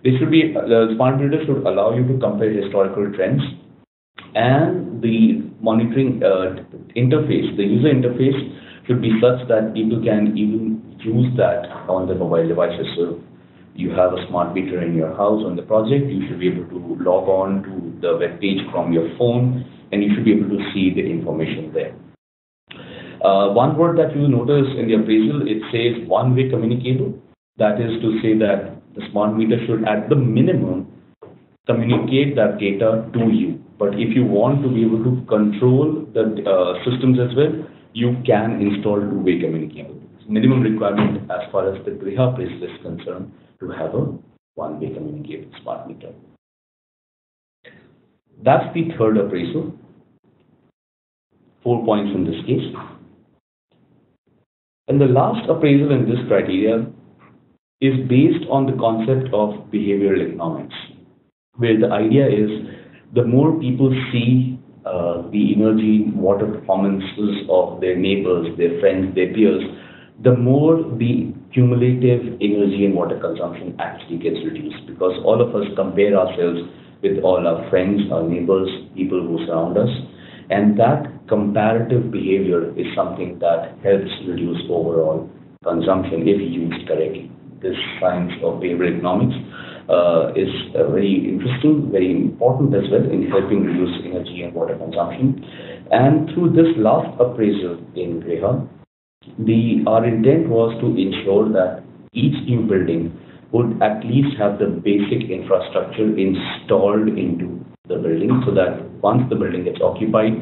Speaker 1: This should be, the smart meter should allow you to compare historical trends, and the monitoring interface, the user interface should be such that people can even use that on the mobile devices. So you have a smart meter in your house on the project, you should be able to log on to the web page from your phone, and you should be able to see the information there. One word that you notice in the appraisal, it says one-way communicable. That is to say that the smart meter should at the minimum communicate that data to you. But if you want to be able to control the systems as well, you can install two-way communicable. It's minimum requirement as far as the GRIHA appraisal is concerned to have a one-way communicable smart meter. That's the third appraisal. 4 points in this case. And the last appraisal in this criteria is based on the concept of behavioral economics, where the idea is the more people see the energy, water performances of their neighbors, their friends, their peers, the more the cumulative energy and water consumption actually gets reduced, because all of us compare ourselves with all our friends, our neighbors, people who surround us. And that comparative behavior is something that helps reduce overall consumption if used correctly. This science of behavioral economics is very interesting, very important as well in helping reduce energy and water consumption. And through this last appraisal in GRIHA, our intent was to ensure that each new building would at least have the basic infrastructure installed into the building so that once the building gets occupied,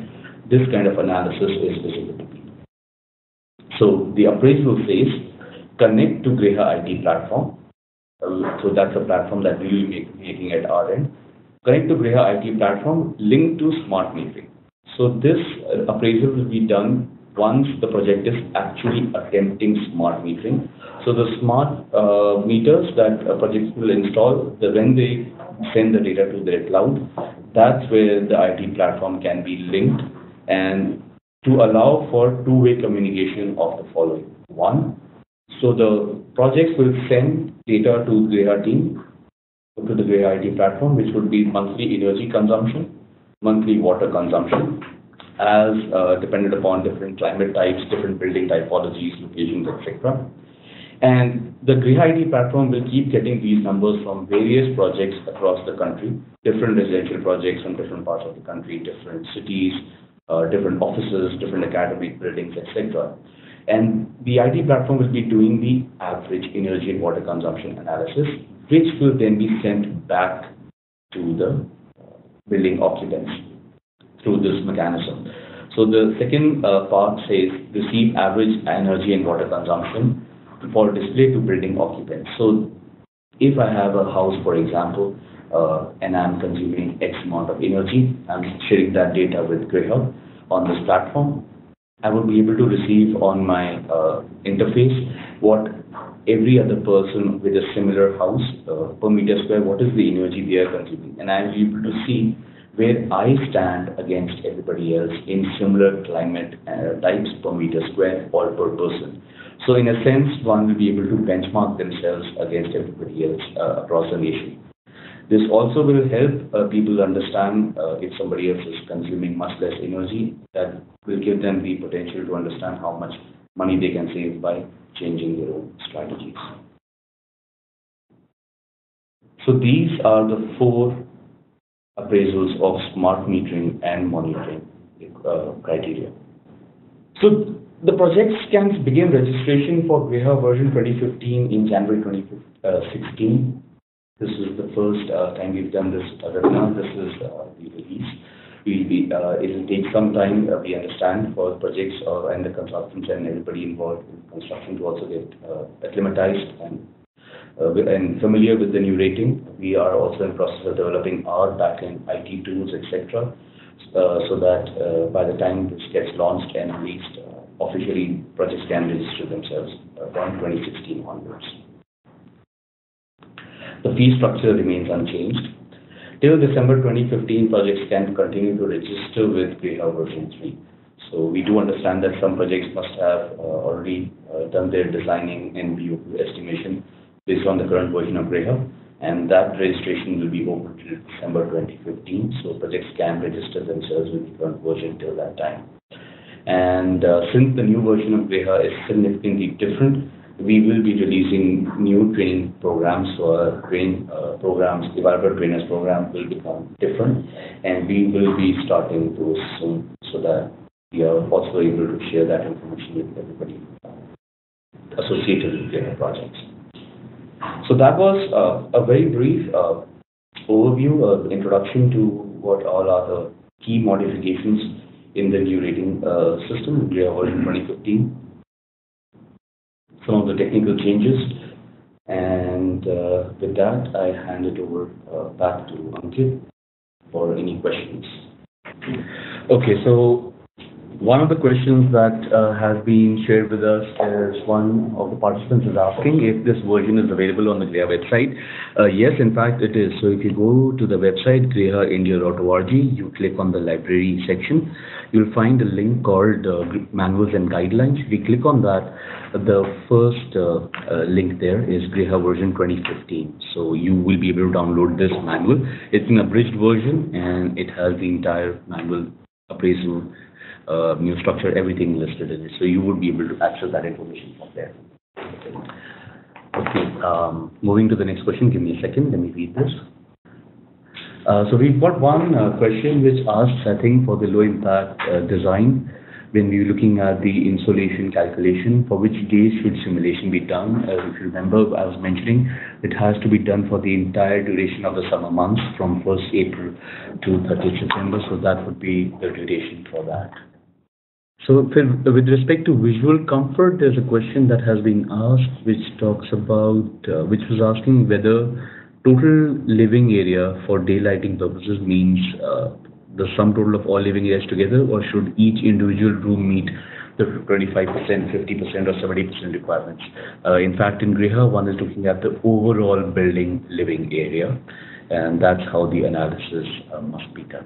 Speaker 1: this kind of analysis is visible to people. So the appraisal says connect to GRIHA IT platform. So that's a platform that we will be making at our end. Connect to GRIHA IT platform, link to smart metering. So this appraisal will be done once the project is actually attempting smart metering. So the smart meters that projects will install, when they send the data to their cloud, that's where the IT platform can be linked and to allow for two-way communication of the following. One, so the projects will send data to GRIHA team, to the GRIHA IT platform, which would be monthly energy consumption, monthly water consumption, as dependent upon different climate types, different building typologies, locations, etc. And the GRIHA IT platform will keep getting these numbers from various projects across the country, different residential projects from different parts of the country, different cities, different offices, different academic buildings, etc. And the IT platform will be doing the average energy and water consumption analysis, which will then be sent back to the building occupants through this mechanism. So the second part says receive average energy and water consumption for display to building occupants. So if I have a house, for example, and I'm consuming X amount of energy, I'm sharing that data with GRIHA on this platform, I will be able to receive on my interface what every other person with a similar house per meter square, what is the energy they are consuming. And I will be able to see where I stand against everybody else in similar climate types per meter square or per person. So in a sense, one will be able to benchmark themselves against everybody else across the nation. This also will help people understand if somebody else is consuming much less energy. That will give them the potential to understand how much money they can save by changing their own strategies. So these are the 4 appraisals of smart metering and monitoring criteria. So the projects can begin registration for GRIHA version 2015 in January 2016. This is the first time we've done this webinar. This is the release. It will take some time, we understand, for projects and the consultants and everybody involved in construction to also get acclimatized and familiar with the new rating. We are also in the process of developing our backend IT tools, etc., so that by the time this gets launched and released, officially projects can register themselves from 2016 onwards. The fee structure remains unchanged. Till December 2015, projects can continue to register with GRIHA version 3. So we do understand that some projects must have already done their designing and BOQ estimation based on the current version of GRIHA, and that registration will be open till December 2015. So projects can register themselves with the current version till that time. And since the new version of GRIHA is significantly different, we will be releasing new training programs. So our training programs, developer trainers program will become different, and we will be starting those soon so that we are also able to share that information with everybody associated with GRIHA projects. So that was a very brief overview, introduction to what all are the key modifications in the new rating system, GRIHA version 2015. Some of the technical changes, and with that, I hand it over back to Ankit for any questions. Okay, so one of the questions that has been shared with us is one of the participants is asking if this version is available on the GRIHA website. Yes, in fact, it is. So if you go to the website grihaindia.org, you click on the library section, you'll find a link called Manuals and Guidelines. If you click on that, the first link there is GRIHA version 2015. So you will be able to download this manual. It's an abridged version, and it has the entire manual appraisal, new structure, everything listed in it. So you would be able to access that information from there. Okay, moving to the next question. Give me a second. Let me read this. So we've got one question which asks, I think, for the low impact design, when we're looking at the insolation calculation, for which days should simulation be done? If you remember, I was mentioning it has to be done for the entire duration of the summer months from 1st April to 30th September. So that would be the duration for that. So with respect to visual comfort, there's a question that has been asked which talks about, which was asking whether total living area for daylighting purposes means the sum total of all living areas together, or should each individual room meet the 25%, 50%, or 70% requirements? In fact, in GRIHA, one is looking at the overall building living area, and that's how the analysis must be done.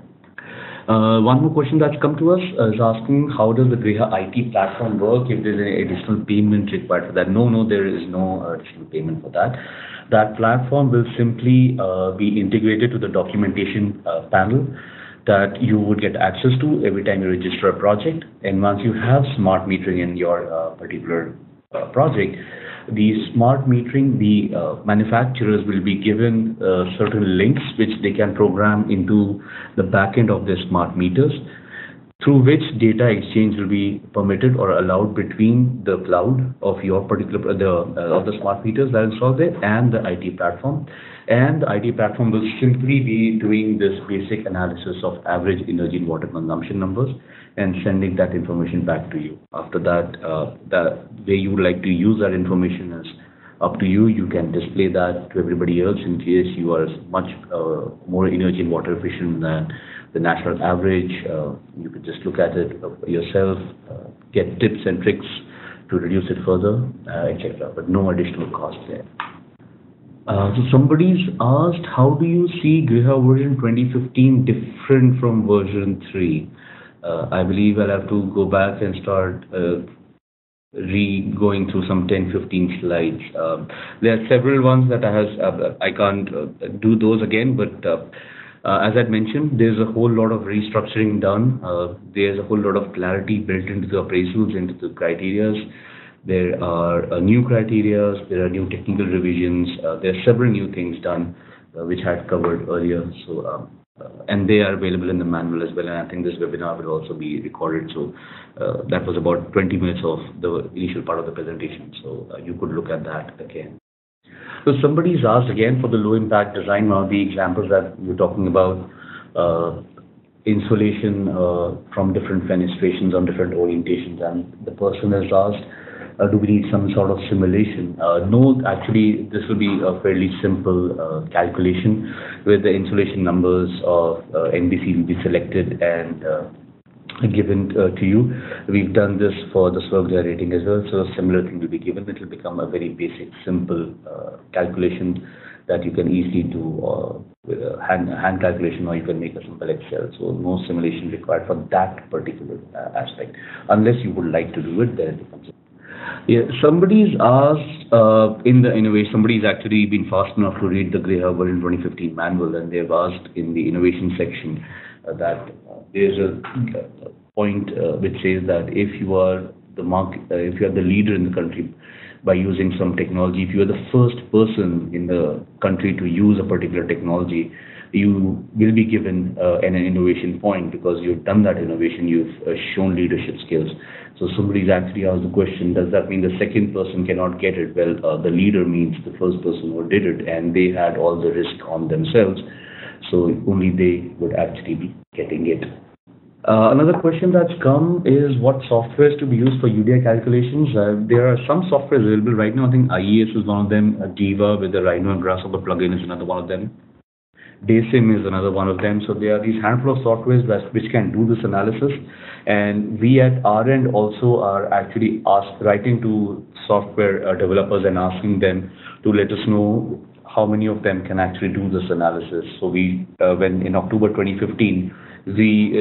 Speaker 1: One more question that's come to us is asking, how does the GRIHA IT platform work, if there's any additional payment required for that? No, there is no additional payment for that. That platform will simply be integrated to the documentation panel that you would get access to every time you register a project. And once you have smart metering in your particular project, the smart metering, the manufacturers will be given certain links which they can program into the backend of the smart meters, through which data exchange will be permitted or allowed between the cloud of your particular of the smart meters that are installed there and the IT platform. And the IT platform will simply be doing this basic analysis of average energy and water consumption numbers and sending that information back to you. After that, the way you would like to use that information is up to you. You can display that to everybody else in case you are much more energy and water efficient than the national average. You could just look at it yourself, get tips and tricks to reduce it further, etc. But no additional cost there. So somebody's asked, how do you see GRIHA version 2015 different from version 3? I believe I'll have to go back and start going through some 10-15 slides. There are several ones that I can't do those again, but as I mentioned, there's a whole lot of restructuring done. There's a whole lot of clarity built into the appraisals, into the criterias. There are new criterias, there are new technical revisions, there are several new things done which I had covered earlier. So, and they are available in the manual as well, and I think this webinar will also be recorded. So that was about 20 minutes of the initial part of the presentation, so you could look at that again. So somebody's asked again for the low impact design. One of the examples that we're talking about, insulation from different fenestrations on different orientations, and the person has asked, do we need some sort of simulation? No, actually, this will be a fairly simple calculation where the insulation numbers of NBC will be selected and given to you. We've done this for the SWRG rating as well, so a similar thing will be given. It will become a very basic, simple calculation that you can easily do with a hand calculation, or you can make a simple Excel. So no simulation required for that particular aspect, unless you would like to do it. Then it becomes. Yeah, somebody's asked somebody's actually been fast enough to read the GRIHA version 2015 manual, and they've asked in the innovation section that there's a point which says that if you are if you are the leader in the country by using some technology, if you are the first person in the country to use a particular technology, you will be given an innovation point because you've done that innovation, you've shown leadership skills. So somebody's actually asked the question, does that mean the second person cannot get it? Well, the leader means the first person who did it, and they had all the risk on themselves, so only they would actually be getting it. Another question that's come is what software is to be used for UDI calculations. There are some software available right now. I think IES is one of them. Diva with the Rhino and Grasshopper plugin is another one of them. DaySim is another one of them. So there are these handful of softwares which can do this analysis, and we at our end also are actually writing to software developers and asking them to let us know how many of them can actually do this analysis. So we, when in October 2015, we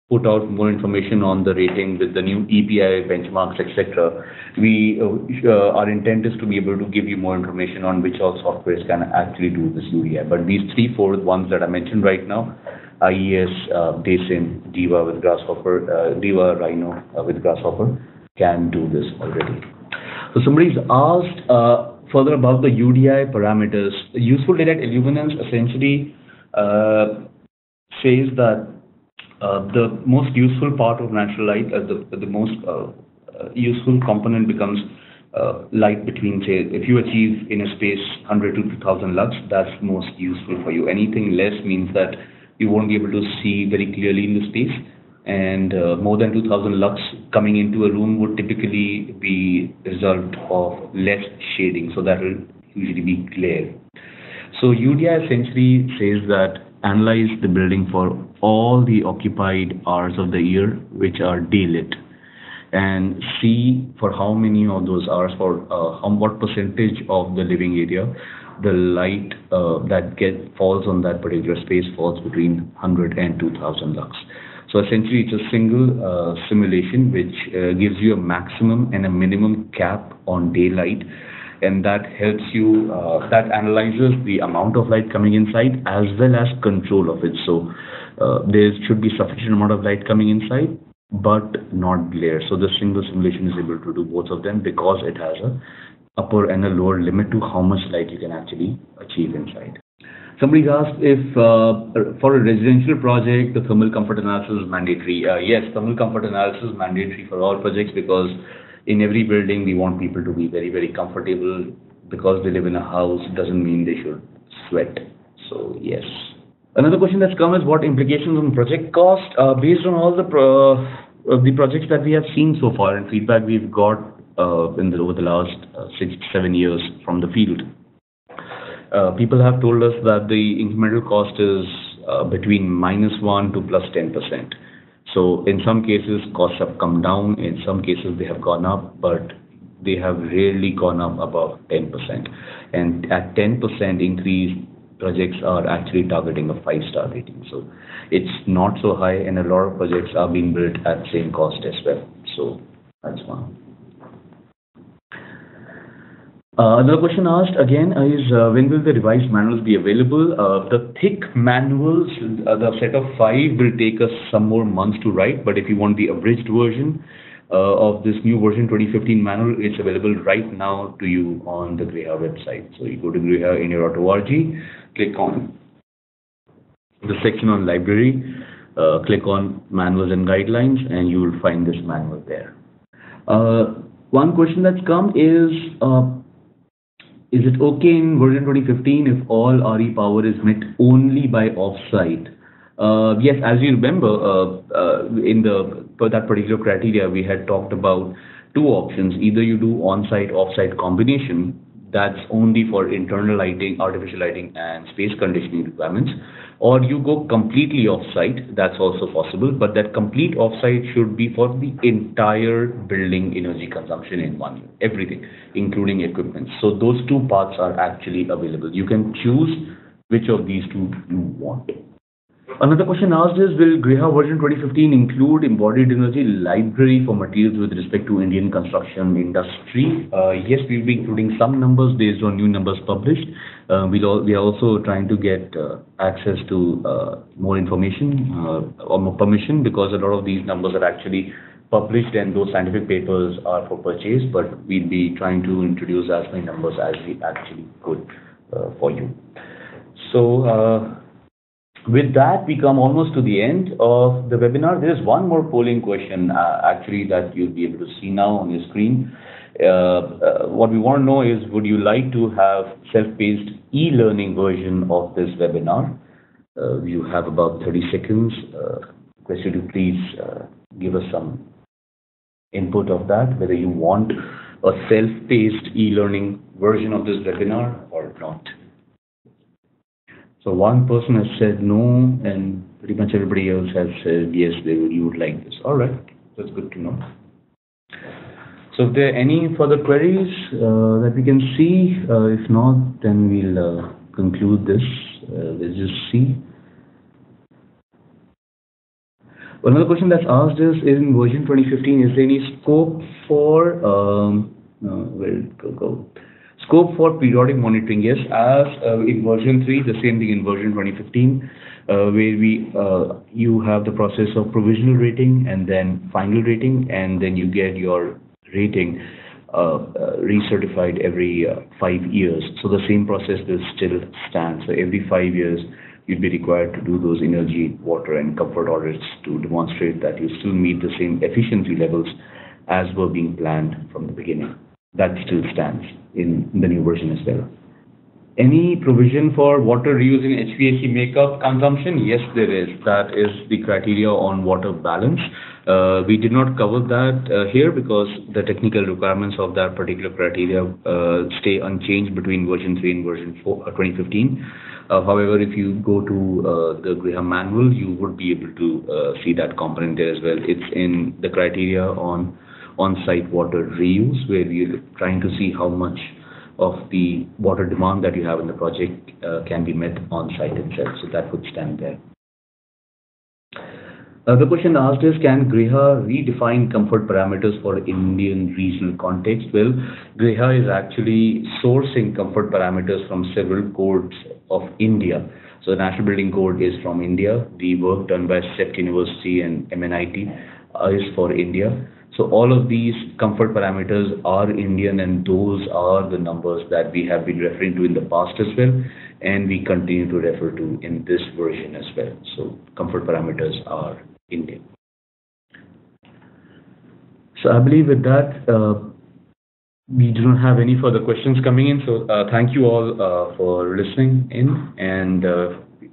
Speaker 1: put out more information on the rating with the new EPI benchmarks, etc. Our intent is to be able to give you more information on which all softwares can actually do this UHIE. But these 3-4 ones that I mentioned right now, IES, DASIN, DIVA with Grasshopper, DIVA Rhino with Grasshopper, can do this already. So somebody's asked further about the UDI parameters. The useful daylight illuminance essentially says that the most useful part of natural light, the most useful component becomes light between, say, if you achieve in a space 100 to 2000 lux, that's most useful for you. Anything less means that you won't be able to see very clearly in the space, and more than 2000 lux coming into a room would typically be a result of less shading, so that will usually be glare. So UDI essentially says that analyze the building for all the occupied hours of the year which are daylit, and see for how many of those hours, for what percentage of the living area the light that falls on that particular space falls between 100 and 2000 lux. So essentially it's a single simulation which gives you a maximum and a minimum cap on daylight, and that helps you, that analyzes the amount of light coming inside as well as control of it. So there should be sufficient amount of light coming inside, but not glare. So the single simulation is able to do both of them because it has a upper and a lower limit to how much light you can actually achieve inside. Somebody asked if for a residential project, the thermal comfort analysis is mandatory. Yes, thermal comfort analysis is mandatory for all projects because in every building we want people to be very, very comfortable. Because they live in a house doesn't mean they should sweat. So yes. Another question that's come is what implications on project cost? Based on all the projects that we have seen so far and feedback we've got over the last 6 to 7 years from the field, people have told us that the incremental cost is between -1 to +10%. So in some cases, costs have come down. In some cases, they have gone up, but they have rarely gone up above 10%. And at 10% increase, projects are actually targeting a 5-star rating. So it's not so high, and a lot of projects are being built at same cost as well. So that's one. Another question asked again is when will the revised manuals be available? The thick manuals, the set of 5 will take us some more months to write, but if you want the abridged version of this new version 2015 manual, it's available right now to you on the GRIHA website. So you go to grihaindia.org, click on the section on library, click on manuals and guidelines, and you will find this manual there. One question that's come is it okay in version 2015 if all RE power is met only by offsite? Yes, as you remember, for that particular criteria, we had talked about 2 options. Either you do on-site, off-site combination, that's only for internal lighting, artificial lighting, and space conditioning requirements, or you go completely off-site. That's also possible, but that complete off-site should be for the entire building energy consumption in 1 year, everything, including equipment. So those 2 paths are actually available. You can choose which of these 2 you want. Another question asked is, will GRIHA version 2015 include embodied energy library for materials with respect to Indian construction industry? Yes, we'll be including some numbers based on new numbers published. We are also trying to get access to more information or more permission, because a lot of these numbers are actually published and those scientific papers are for purchase, but we'll be trying to introduce as many numbers as we actually could for you. So with that, we come almost to the end of the webinar. There is one more polling question actually that you'll be able to see now on your screen. What we want to know is, would you like to have self-paced e-learning version of this webinar? You have about 30 seconds. Request you to please give us some input of that, whether you want a self-paced e-learning version of this webinar or not. So one person has said no, and pretty much everybody else has said yes, you would like this. All right, that's good to know. So if there are any further queries that we can see, if not, then we'll conclude this. Let's just see. Another question that's asked is, in version 2015, is there any scope for, where did it go? Scope for periodic monitoring? Yes, as in version 3, the same thing in version 2015, where you have the process of provisional rating and then final rating, and then you get your rating recertified every 5 years. So the same process will still stand. So every 5 years, you'd be required to do those energy, water, and comfort audits to demonstrate that you still meet the same efficiency levels as were being planned from the beginning. That still stands in the new version as well. Any provision for water reuse in HVAC makeup consumption? Yes, there is. That is the criteria on water balance. We did not cover that here because the technical requirements of that particular criteria stay unchanged between version 3 and version 4, 2015. However, if you go to the GRIHA manual, you would be able to see that component there as well. It's in the criteria on-site water reuse, where we're trying to see how much of the water demand that you have in the project can be met on-site itself. So that would stand there. The question asked is, can GRIHA redefine comfort parameters for Indian regional context? Well, GRIHA is actually sourcing comfort parameters from several codes of India. So the National Building Code is from India. The work done by CEPT University and MNIT is for India. So all of these comfort parameters are Indian, and those are the numbers that we have been referring to in the past as well, and we continue to refer to in this version as well. So comfort parameters are Indian. So I believe with that, we do not have any further questions coming in. So thank you all for listening in, and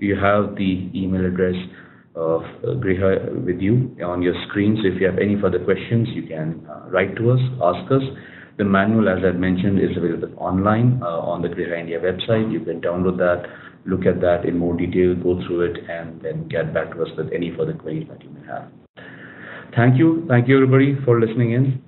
Speaker 1: you have the email address of GRIHA with you on your screen. So if you have any further questions, you can write to us, ask us. The manual, as I mentioned, is available online on the GRIHA India website. You can download that, look at that in more detail, go through it, and then get back to us with any further queries that you may have. Thank you. Thank you, everybody, for listening in.